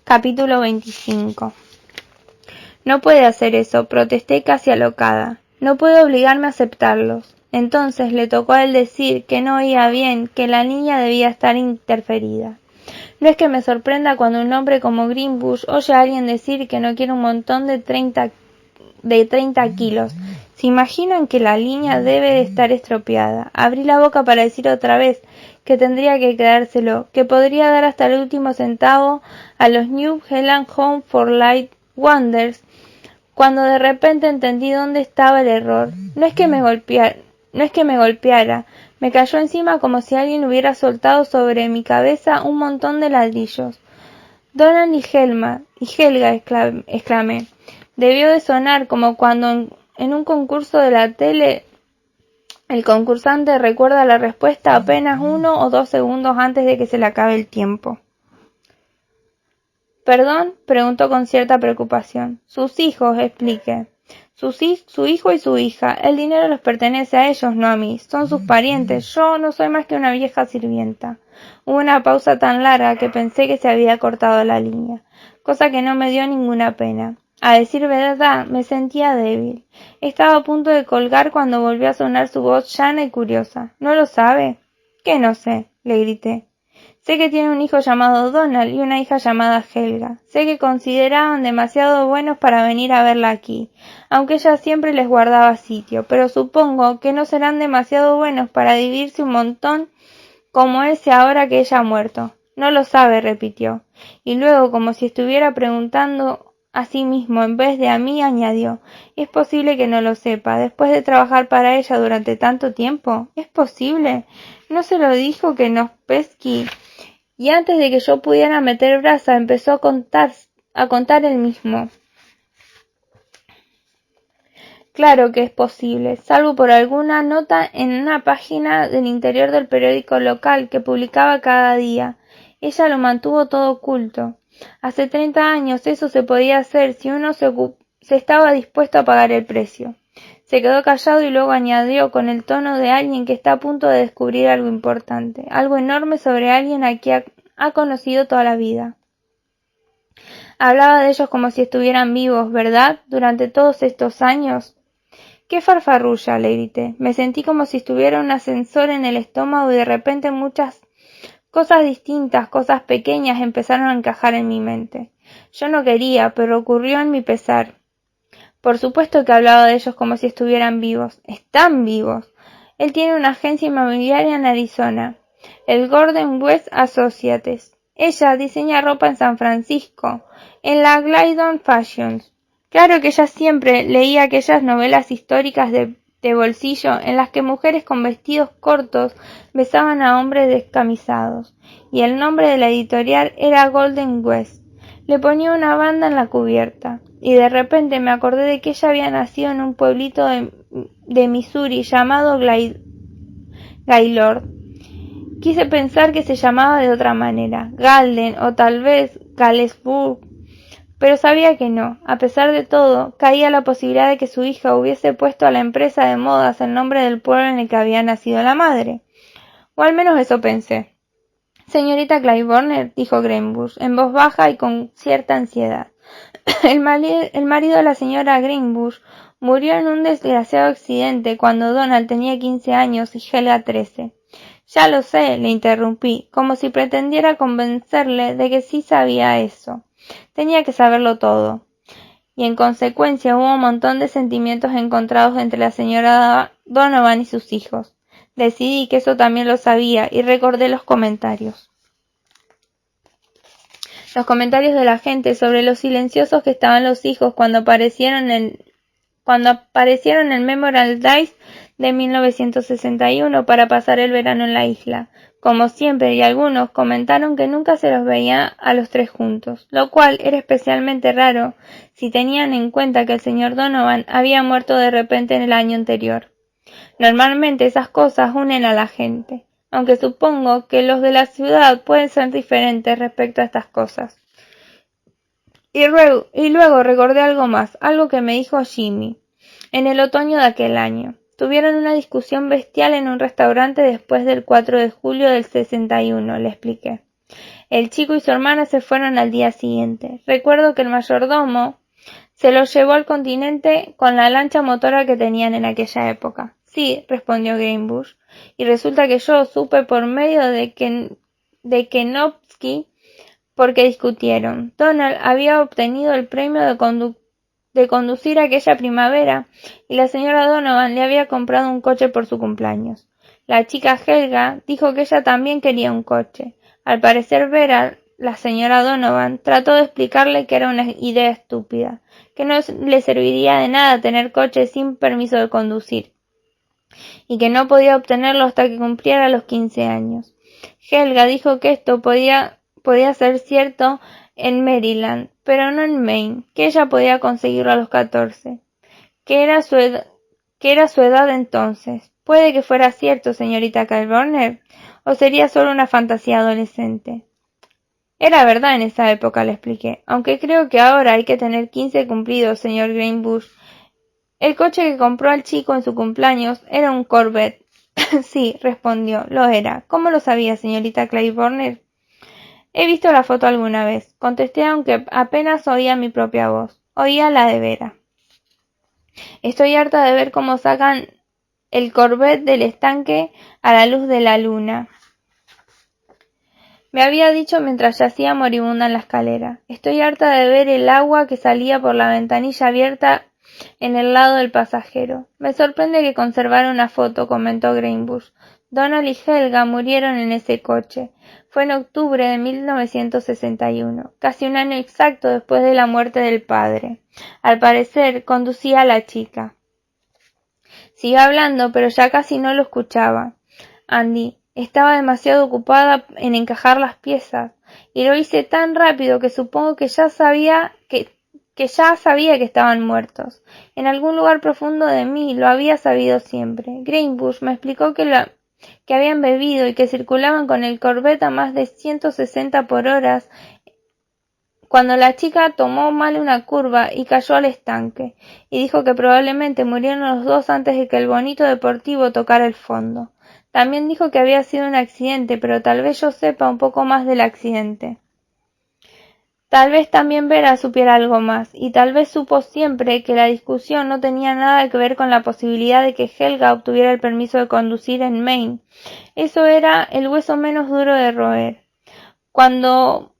Capítulo 25. No puede hacer eso, protesté casi alocada. No puede obligarme a aceptarlos. Entonces le tocó a él decir que no oía bien, que la niña debía estar interferida. No es que me sorprenda cuando un hombre como Greenbush oye a alguien decir que no quiere un montón de 30 kilos. ¿Se imaginan que la línea debe de estar estropeada? Abrí la boca para decir otra vez que tendría que quedárselo, que podría dar hasta el último centavo a los New Zealand Home for Light Wonders, cuando de repente entendí dónde estaba el error. No es que me golpeara, me cayó encima como si alguien hubiera soltado sobre mi cabeza un montón de ladrillos. Donald y Helga, exclamé. Debió de sonar como cuando en un concurso de la tele el concursante recuerda la respuesta apenas 1 o 2 segundos antes de que se le acabe el tiempo. ¿Perdón?, preguntó con cierta preocupación. Sus hijos, expliqué. Su hijo y su hija. El dinero les pertenece a ellos, no a mí. Son sus parientes. Yo no soy más que una vieja sirvienta. Hubo una pausa tan larga que pensé que se había cortado la línea, cosa que no me dio ninguna pena. A decir verdad, me sentía débil. Estaba a punto de colgar cuando volvió a sonar su voz llana y curiosa. ¿No lo sabe? ¿Qué no sé?, le grité. Sé que tiene un hijo llamado Donald y una hija llamada Helga. Sé que consideraban demasiado buenos para venir a verla aquí, aunque ella siempre les guardaba sitio, pero supongo que no serán demasiado buenos para dividirse un montón como ese ahora que ella ha muerto. No lo sabe, repitió, y luego, como si estuviera preguntando a sí mismo en vez de a mí, añadió: ¿Es posible que no lo sepa, después de trabajar para ella durante tanto tiempo? ¿Es posible? ¿No se lo dijo que nos pesqui? Y antes de que yo pudiera meter brasa, empezó a contar él mismo. Claro que es posible, salvo por alguna nota en una página del interior del periódico local que publicaba cada día. Ella lo mantuvo todo oculto. Hace 30 años eso se podía hacer si uno se estaba dispuesto a pagar el precio. Se quedó callado y luego añadió con el tono de alguien que está a punto de descubrir algo importante, algo enorme sobre alguien a quien ha conocido toda la vida. Hablaba de ellos como si estuvieran vivos, ¿verdad?, durante todos estos años. ¡Qué farfarrulla!, le grité. Me sentí como si estuviera un ascensor en el estómago y de repente muchas cosas distintas, cosas pequeñas, empezaron a encajar en mi mente. Yo no quería, pero ocurrió en mi pesar. Por supuesto que hablaba de ellos como si estuvieran vivos. ¡Están vivos! Él tiene una agencia inmobiliaria en Arizona, el Gordon West Associates. Ella diseña ropa en San Francisco, en la Glidden Fashions. Claro que ella siempre leía aquellas novelas históricas de bolsillo en las que mujeres con vestidos cortos besaban a hombres descamisados, y el nombre de la editorial era Golden West. Le ponía una banda en la cubierta, y de repente me acordé de que ella había nacido en un pueblito de Missouri llamado Gaylord. Quise pensar que se llamaba de otra manera, Galden o tal vez Galesburg, pero sabía que no. A pesar de todo, caía la posibilidad de que su hija hubiese puesto a la empresa de modas el nombre del pueblo en el que había nacido la madre. O al menos eso pensé. Señorita Claiborne, dijo Greenbush, en voz baja y con cierta ansiedad. El marido de la señora Greenbush murió en un desgraciado accidente cuando Donald tenía 15 años y Helga 13. Ya lo sé, le interrumpí, como si pretendiera convencerle de que sí sabía eso. Tenía que saberlo todo. Y en consecuencia hubo un montón de sentimientos encontrados entre la señora Donovan y sus hijos. Decidí que eso también lo sabía y recordé los comentarios. Los comentarios de la gente sobre lo silenciosos que estaban los hijos cuando aparecieron en el Memorial Day de 1961 para pasar el verano en la isla. Como siempre, y algunos comentaron que nunca se los veía a los tres juntos, lo cual era especialmente raro si tenían en cuenta que el señor Donovan había muerto de repente en el año anterior. Normalmente esas cosas unen a la gente, aunque supongo que los de la ciudad pueden ser diferentes respecto a estas cosas. Y luego recordé algo más, algo que me dijo Jimmy en el otoño de aquel año. Tuvieron una discusión bestial en un restaurante después del 4 de julio del 61, le expliqué. El chico y su hermana se fueron al día siguiente. Recuerdo que el mayordomo se los llevó al continente con la lancha motora que tenían en aquella época. Sí, respondió Greenbush, y resulta que yo supe por medio de Kenofsky porque discutieron. Donald había obtenido el premio de conducir aquella primavera y la señora Donovan le había comprado un coche por su cumpleaños. La chica Helga dijo que ella también quería un coche. Al parecer Vera, la señora Donovan, trató de explicarle que era una idea estúpida, que no le serviría de nada tener coche sin permiso de conducir, y que no podía obtenerlo hasta que cumpliera los 15 años. Helga dijo que esto podía ser cierto en Maryland, pero no en Maine, que ella podía conseguirlo a los 14, que era su edad entonces. Puede que fuera cierto, señorita Kilburn, o sería solo una fantasía adolescente. Era verdad en esa época, le expliqué, aunque creo que ahora hay que tener 15 cumplidos, señor Greenbush. El coche que compró al chico en su cumpleaños era un Corvette. Sí, respondió, lo era. ¿Cómo lo sabía, señorita Claiborne? He visto la foto alguna vez, contesté aunque apenas oía mi propia voz. Oía la de Vera. Estoy harta de ver cómo sacan el Corvette del estanque a la luz de la luna. Me había dicho mientras yacía moribunda en la escalera. Estoy harta de ver el agua que salía por la ventanilla abierta en el lado del pasajero. Me sorprende que conservara una foto, comentó Greenbush. Donald y Helga murieron en ese coche. Fue en octubre de 1961, casi un año exacto después de la muerte del padre. Al parecer, conducía a la chica. Siguió hablando, pero ya casi no lo escuchaba. Andy estaba demasiado ocupada en encajar las piezas, y lo hice tan rápido que supongo que ya sabía que estaban muertos. En algún lugar profundo de mí lo había sabido siempre. Greenbush me explicó que habían bebido y que circulaban con el Corvette a más de 160 por hora cuando la chica tomó mal una curva y cayó al estanque, y dijo que probablemente murieron los dos antes de que el bonito deportivo tocara el fondo. También dijo que había sido un accidente, pero tal vez yo sepa un poco más del accidente. Tal vez también Vera supiera algo más, y tal vez supo siempre que la discusión no tenía nada que ver con la posibilidad de que Helga obtuviera el permiso de conducir en Maine. Eso era el hueso menos duro de roer. Cuando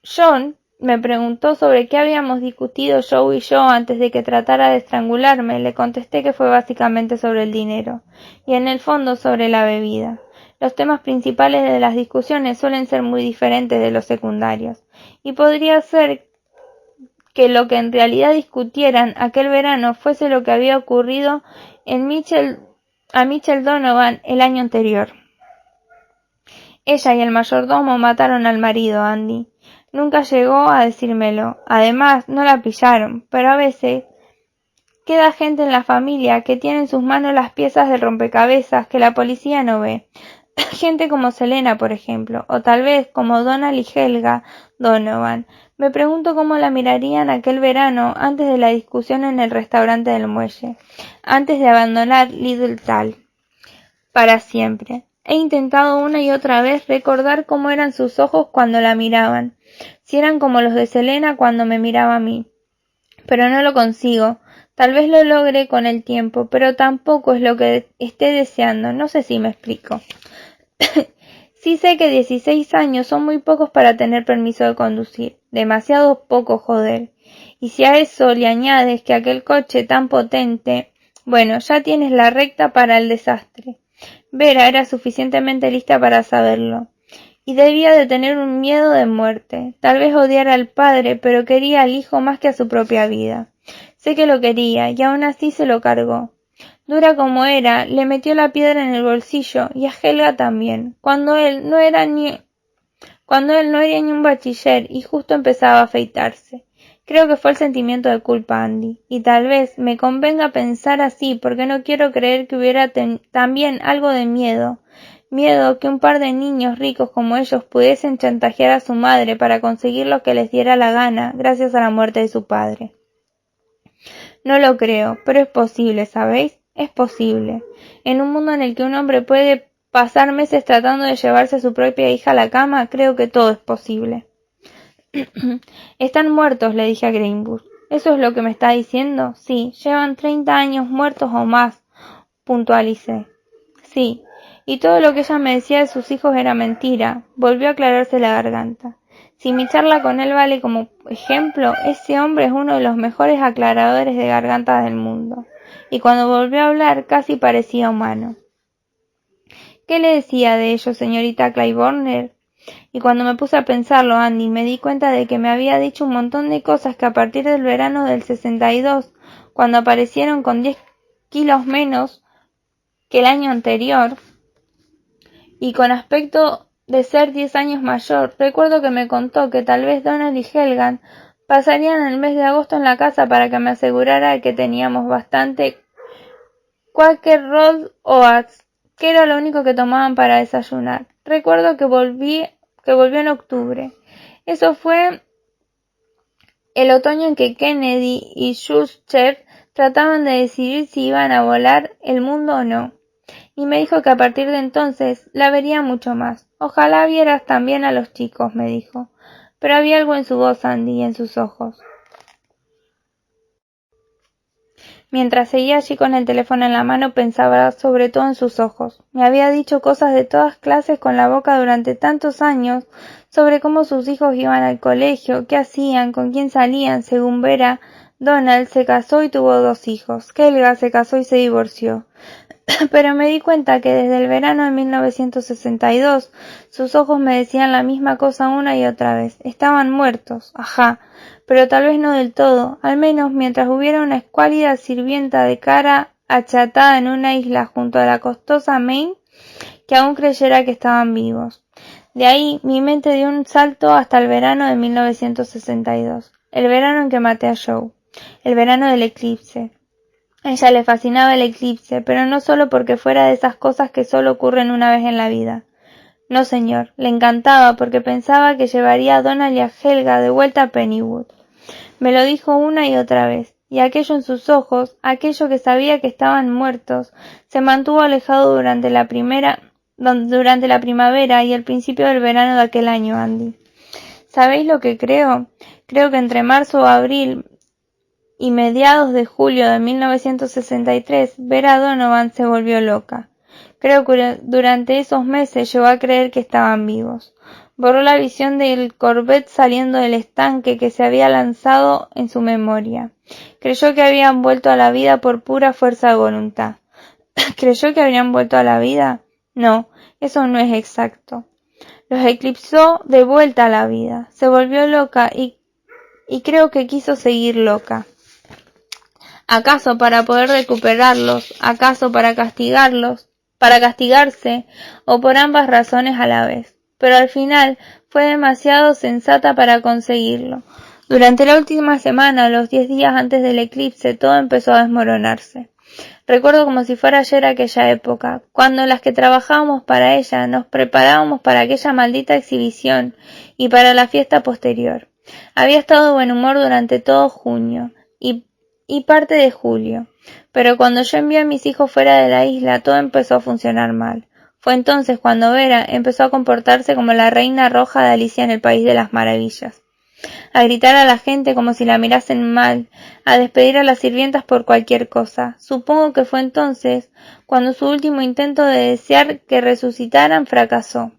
John me preguntó sobre qué habíamos discutido Joe y yo antes de que tratara de estrangularme, le contesté que fue básicamente sobre el dinero, y en el fondo sobre la bebida. Los temas principales de las discusiones suelen ser muy diferentes de los secundarios, y podría ser que lo que en realidad discutieran aquel verano fuese lo que había ocurrido a Mitchell Donovan el año anterior. Ella y el mayordomo mataron al marido, Andy. Nunca llegó a decírmelo. Además, no la pillaron, pero a veces queda gente en la familia que tiene en sus manos las piezas del rompecabezas que la policía no ve. Gente como Selena, por ejemplo, o tal vez como Donald y Helga Donovan. Me pregunto cómo la mirarían aquel verano antes de la discusión en el restaurante del muelle, antes de abandonar Little Tal para siempre. He intentado una y otra vez recordar cómo eran sus ojos cuando la miraban, si eran como los de Selena cuando me miraba a mí. Pero no lo consigo. Tal vez lo logre con el tiempo, pero tampoco es lo que esté deseando. No sé si me explico. Sí sé que 16 años son muy pocos para tener permiso de conducir. Demasiado poco, joder. Y si a eso le añades que aquel coche tan potente... Bueno, ya tienes la recta para el desastre. Vera era suficientemente lista para saberlo. Y debía de tener un miedo de muerte. Tal vez odiara al padre, pero quería al hijo más que a su propia vida. Sé que lo quería, y aún así se lo cargó. Dura como era, le metió la piedra en el bolsillo, y a Helga también, cuando él no era ni un bachiller y justo empezaba a afeitarse. Creo que fue el sentimiento de culpa, Andy, y tal vez me convenga pensar así porque no quiero creer que hubiera también algo de miedo que un par de niños ricos como ellos pudiesen chantajear a su madre para conseguir lo que les diera la gana gracias a la muerte de su padre. No lo creo, pero es posible, ¿sabéis? Es posible. En un mundo en el que un hombre puede pasar meses tratando de llevarse a su propia hija a la cama, creo que todo es posible. Están muertos, le dije a Greenwood. ¿Eso es lo que me está diciendo? Sí, llevan 30 años muertos o más, puntualicé. Sí, y todo lo que ella me decía de sus hijos era mentira. Volvió a aclararse la garganta. Si mi charla con él vale como ejemplo, ese hombre es uno de los mejores aclaradores de gargantas del mundo. Y cuando volvió a hablar casi parecía humano. ¿Qué le decía de ello, señorita Claiborne? Y cuando me puse a pensarlo, Andy, me di cuenta de que me había dicho un montón de cosas que a partir del verano del 62, cuando aparecieron con 10 kilos menos que el año anterior, y con aspecto de ser 10 años mayor, recuerdo que me contó que tal vez Donald y Helgan pasarían el mes de agosto en la casa para que me asegurara que teníamos bastante Quaker Roll Oats, que era lo único que tomaban para desayunar. Recuerdo que volvió en octubre. Eso fue el otoño en que Kennedy y Schuster trataban de decidir si iban a volar el mundo o no. Y me dijo que a partir de entonces la vería mucho más. Ojalá vieras también a los chicos, me dijo. Pero había algo en su voz, Andy, y en sus ojos. Mientras seguía allí con el teléfono en la mano, pensaba sobre todo en sus ojos. Me había dicho cosas de todas clases con la boca durante tantos años, sobre cómo sus hijos iban al colegio, qué hacían, con quién salían, según Vera. Donald se casó y tuvo 2 hijos. Helga se casó y se divorció. Pero me di cuenta que desde el verano de 1962 sus ojos me decían la misma cosa una y otra vez. Estaban muertos, ajá, pero tal vez no del todo, al menos mientras hubiera una escuálida sirvienta de cara achatada en una isla junto a la costosa Maine que aún creyera que estaban vivos. De ahí mi mente dio un salto hasta el verano de 1962, el verano en que maté a Joe, el verano del eclipse. A ella le fascinaba el eclipse, pero no solo porque fuera de esas cosas que solo ocurren una vez en la vida. No, señor, le encantaba porque pensaba que llevaría a Donald y a Helga de vuelta a Pennywood. Me lo dijo una y otra vez, y aquello en sus ojos, aquello que sabía que estaban muertos, se mantuvo alejado durante la primavera y el principio del verano de aquel año, Andy. ¿Sabéis lo que creo? Creo que entre marzo o abril y mediados de julio de 1963, Vera Donovan se volvió loca. Creo que durante esos meses llegó a creer que estaban vivos. Borró la visión del Corvette saliendo del estanque que se había lanzado en su memoria. Creyó que habían vuelto a la vida por pura fuerza de voluntad. ¿Creyó que habrían vuelto a la vida? No, eso no es exacto. Los eclipsó de vuelta a la vida. Se volvió loca y creo que quiso seguir loca. ¿Acaso para poder recuperarlos? ¿Acaso para castigarse? ¿O por ambas razones a la vez? Pero al final fue demasiado sensata para conseguirlo. Durante la última semana, los 10 días antes del eclipse, todo empezó a desmoronarse. Recuerdo como si fuera ayer aquella época, cuando las que trabajábamos para ella nos preparábamos para aquella maldita exhibición y para la fiesta posterior. Había estado de buen humor durante todo junio y parte de julio, pero cuando yo envié a mis hijos fuera de la isla todo empezó a funcionar mal. Fue entonces cuando Vera empezó a comportarse como la reina roja de Alicia en el País de las Maravillas, a gritar a la gente como si la mirasen mal, a despedir a las sirvientas por cualquier cosa. Supongo que fue entonces cuando su último intento de desear que resucitaran fracasó.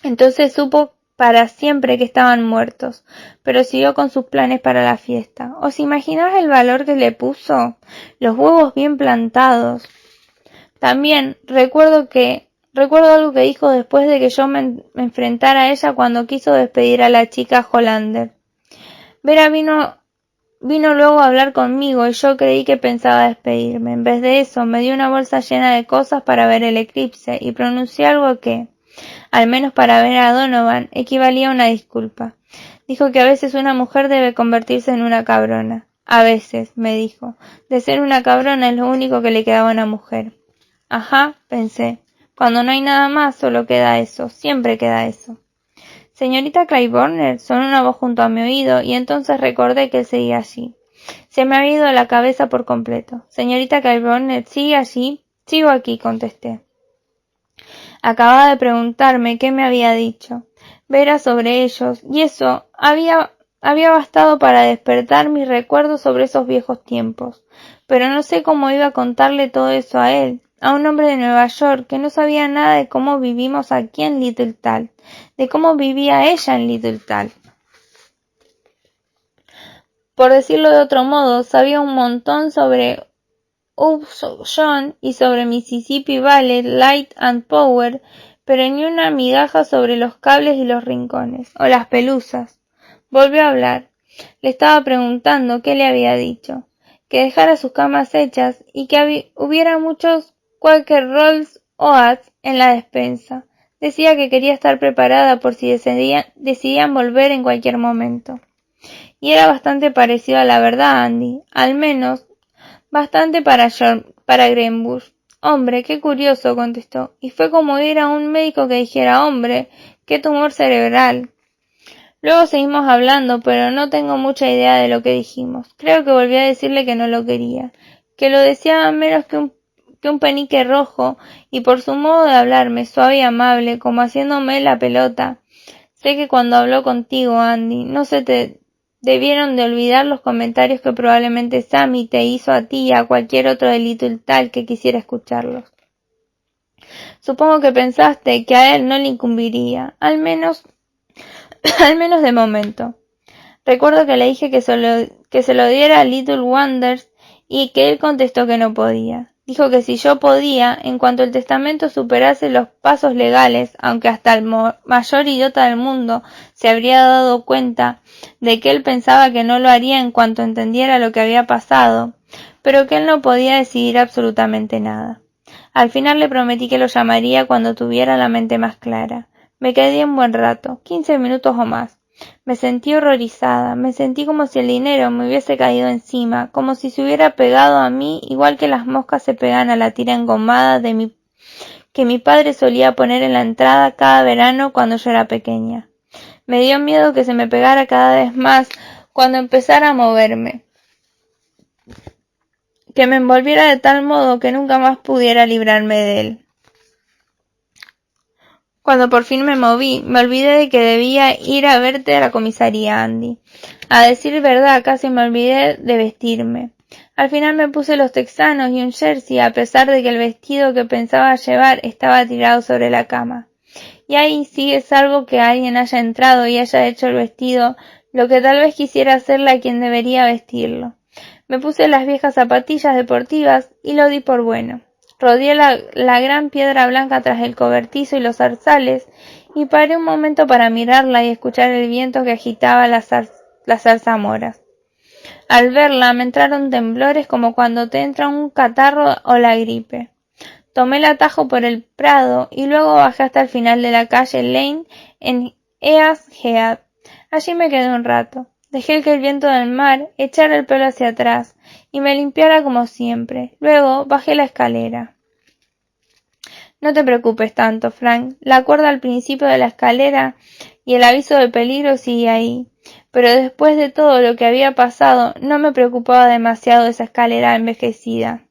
Entonces supo para siempre que estaban muertos, pero siguió con sus planes para la fiesta. ¿Os imagináis el valor que le puso? Los huevos bien plantados. También recuerdo algo que dijo después de que yo me enfrentara a ella cuando quiso despedir a la chica Hollander. Vera vino luego a hablar conmigo y yo creí que pensaba despedirme. En vez de eso, me dio una bolsa llena de cosas para ver el eclipse y pronuncié algo que, al menos para ver a Donovan, equivalía a una disculpa. Dijo que a veces una mujer debe convertirse en una cabrona. A veces, me dijo. De ser una cabrona es lo único que le quedaba a una mujer. Ajá, pensé. Cuando no hay nada más, solo queda eso. Siempre queda eso. Señorita Claiborne, sonó una voz junto a mi oído y entonces recordé que él seguía allí. Se me había ido la cabeza por completo. Señorita Claiborne, ¿sigue allí? Sigo aquí, contesté. Acababa de preguntarme qué me había dicho. Vera sobre ellos, y eso había bastado para despertar mis recuerdos sobre esos viejos tiempos. Pero no sé cómo iba a contarle todo eso a él, a un hombre de Nueva York que no sabía nada de cómo vivimos aquí en Little Tal, de cómo vivía ella en Little Tal. Por decirlo de otro modo, sabía un montón sobre Upjohn y sobre Mississippi Valley, Light and Power, pero ni una migaja sobre los cables y los rincones, o las pelusas. Volvió a hablar. Le estaba preguntando qué le había dicho, que dejara sus camas hechas y que hubiera muchos Quaker Rolls Oats en la despensa. Decía que quería estar preparada por si decidían volver en cualquier momento. Y era bastante parecido a la verdad, Andy, al menos bastante para Greenbush. Hombre, qué curioso, contestó, y fue como ir a un médico que dijera, hombre, qué tumor cerebral. Luego seguimos hablando, pero no tengo mucha idea de lo que dijimos. Creo que volví a decirle que no lo quería, que lo deseaba menos que un penique rojo, y por su modo de hablarme, suave y amable, como haciéndome la pelota. Sé que cuando habló contigo, Andy, no se te debieron de olvidar los comentarios que probablemente Sammy te hizo a ti y a cualquier otro de Little Tal que quisiera escucharlos. Supongo que pensaste que a él no le incumbiría, al menos de momento. Recuerdo que le dije que se lo diera a Little Wonders y que él contestó que no podía. Dijo que si yo podía, en cuanto el testamento superase los pasos legales, aunque hasta el mayor idiota del mundo se habría dado cuenta de que él pensaba que no lo haría en cuanto entendiera lo que había pasado, pero que él no podía decidir absolutamente nada. Al final le prometí que lo llamaría cuando tuviera la mente más clara. Me quedé un buen rato, 15 minutos o más. Me sentí horrorizada, me sentí como si el dinero me hubiese caído encima, como si se hubiera pegado a mí igual que las moscas se pegan a la tira engomada que mi padre solía poner en la entrada cada verano cuando yo era pequeña. Me dio miedo que se me pegara cada vez más cuando empezara a moverme, que me envolviera de tal modo que nunca más pudiera librarme de él. Cuando por fin me moví, me olvidé de que debía ir a verte a la comisaría, Andy. A decir verdad, casi me olvidé de vestirme. Al final me puse los texanos y un jersey, a pesar de que el vestido que pensaba llevar estaba tirado sobre la cama. Y ahí sí es algo que alguien haya entrado y haya hecho el vestido, lo que tal vez quisiera hacerle a quien debería vestirlo. Me puse las viejas zapatillas deportivas y lo di por bueno. Rodeé la gran piedra blanca tras el cobertizo y los zarzales, y paré un momento para mirarla y escuchar el viento que agitaba las zarzamoras. Al verla me entraron temblores como cuando te entra un catarro o la gripe. Tomé el atajo por el prado y luego bajé hasta el final de la calle Lane en East Head. Allí me quedé un rato. Dejé que el viento del mar echara el pelo hacia atrás y me limpiara como siempre. Luego bajé la escalera. No te preocupes tanto, Frank. La cuerda al principio de la escalera y el aviso de peligro sigue ahí. Pero después de todo lo que había pasado, no me preocupaba demasiado esa escalera envejecida.